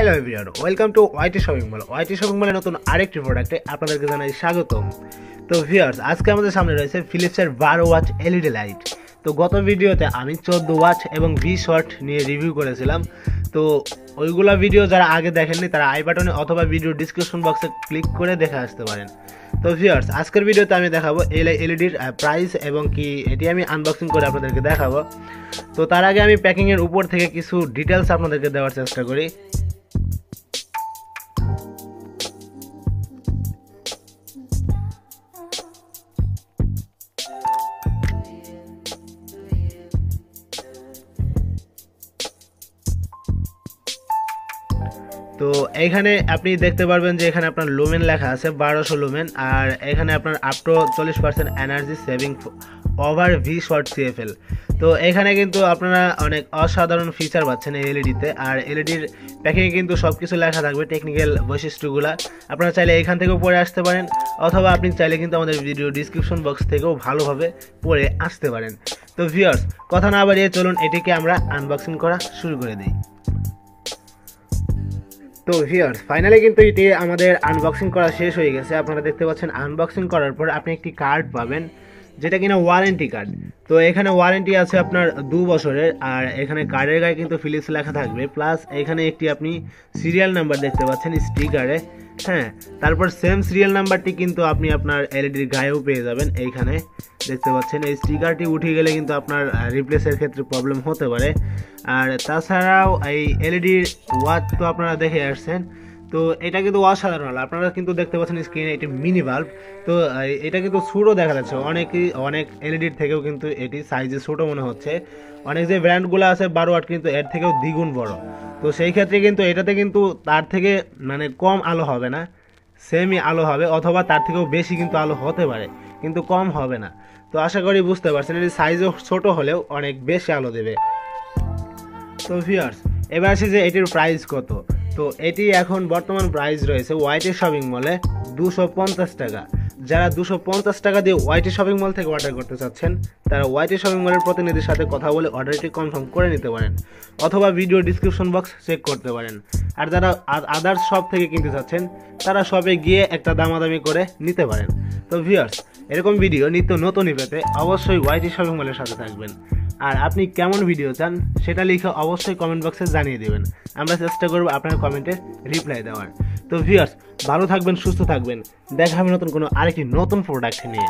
Hello everyone, welcome to YT shopping mall. YT shopping মলের নতুন আরেকটি প্রোডাক্টে আপনাদেরকে জানাই স্বাগতম। তো ভিউয়ার্স, আজকে আমাদের সামনে রয়েছে ফিলিপসের 12 ওয়াট এলইডি লাইট। তো গত ভিডিওতে আমি 14 ওয়াট এবং 20 ওয়াট নিয়ে রিভিউ করেছিলাম। তো ওইগুলা ভিডিও যারা আগে দেখেননি তারা আই বাটনে অথবা ভিডিও ডিসক্রিপশন বক্সে ক্লিক করে দেখে আসতে পারেন। তো ভিউয়ার্স, আজকের ভিডিওতে আমি দেখাবো এলইডির প্রাইস এবং কি এটি আমি আনবক্সিং করে আপনাদেরকে দেখাবো। তো তার আগে আমি প্যাকিংয়ের উপর থেকে কিছু ডিটেলস আপনাদেরকে দেওয়ার চেষ্টা করি। তো এইখানে আপনি দেখতে পারবেন যে এখানে আপনার লুমেন লেখা আছে 1200 লুমেন, আর এখানে আপনার up to 40% energy saving over 20 watt CFL. তো এখানে কিন্তু আপনারা অনেক অসাধারণ ফিচার পাচ্ছেন এই এলইডিতে। আর এলইডির প্যাকিংয়ে কিন্তু সব কিছু লেখা থাকবে, টেকনিক্যাল বৈশিষ্ট্যগুলো। আপনারা চাইলে এখান থেকেও পড়ে আসতে পারেন, অথবা আপনি চাইলে কিন্তু আমাদের ভিডিও ডিসক্রিপশন বক্স থেকেও ভালোভাবে পড়ে আসতে পারেন। তো ভিউয়ার্স, কথা না বাড়িয়ে চলুন এটিকে আমরা আনবক্সিং করা শুরু করে দিই। তো ভিউয়ার্স, ফাইনালি কিন্তু এটি আমাদের আনবক্সিং করা শেষ হয়ে গেছে। আপনারা দেখতে পাচ্ছেন আনবক্সিং করার পর আপনি একটি কার্ড পাবেন, যেটা কিনা ওয়ারেন্টি কার্ড। তো এখানে ওয়ারেন্টি আছে আপনার 2 বছরের, আর এখানে কার্ডের গায়ে কিন্তু ফিলিপস লেখা থাকবে, প্লাস এখানে একটি আপনি সিরিয়াল নাম্বার দেখতে পাচ্ছেন স্টিকারে। হ্যাঁ, তারপর সেম সিরিয়াল নাম্বারটি কিন্তু আপনি আপনার এলইডির গায়েও পেয়ে যাবেন। এইখানে দেখতে পাচ্ছেন এই স্টিকারটি উঠে গেলে কিন্তু আপনার রিপ্লেসের ক্ষেত্রে প্রবলেম হতে পারে। আর তাছাড়াও এই এলইডির ওয়াট তো আপনারা দেখে আসছেন। তো এটা কিন্তু অসাধারণ হলো, আপনারা কিন্তু দেখতে পাচ্ছেন স্ক্রিনে এটি মিনি বাল্ব। তো এটা কিন্তু ছোটো দেখা যাচ্ছে, অনেক এলইডির থেকেও কিন্তু এটি সাইজে ছোটো মনে হচ্ছে। অনেক যে ব্র্যান্ডগুলো আছে 12 ওয়াট কিন্তু এর থেকেও দ্বিগুণ বড়। তো সেই ক্ষেত্রে কিন্তু এটাতে কিন্তু তার থেকে মানে কম আলো হবে না, সেমই আলো হবে, অথবা তার থেকেও বেশি কিন্তু আলো হতে পারে, কিন্তু কম হবে না। তো আশা করি বুঝতে পারছেন এটি সাইজও ছোট হলেও অনেক বেশি আলো দেবে। তো ভিউয়ার্স, এবার আসি যে এটির প্রাইস কত। তো এটি এখন বর্তমান প্রাইস রয়েছে ওয়াইটি শপিং মলে 250 টাকা। যারা 250 টাকা দিয়ে ওয়াইটি শপিং মল থেকে অর্ডার করতে চাচ্ছেন, তারা ওয়াইটি শপিং মলের প্রতিনিধির সাথে কথা বলে অর্ডারটি কনফার্ম করে নিতে পারেন, অথবা ভিডিও ডিসক্রিপশন বক্স চেক করতে পারেন। আর যারা আদার্স শপ থেকে কিনতে চাচ্ছেন, তারা শপে গিয়ে একটা দামাদামি করে নিতে পারেন। তো ভিউয়ার্স, এরকম ভিডিও নিত্য নতুনই পেতে অবশ্যই ওয়াইটি শপিং মলের সাথে থাকবেন। আর আপনি কেমন ভিডিও চান সেটা লিখে অবশ্যই কমেন্ট বক্সে জানিয়ে দেবেন, আমরা চেষ্টা করব আপনার কমেন্টে রিপ্লাই দেওয়ার। তো ভিউয়ার্স, ভালো থাকবেন, সুস্থ থাকবেন, দেখা হবে নতুন কোনো আরেকটি নতুন প্রোডাক্ট নিয়ে।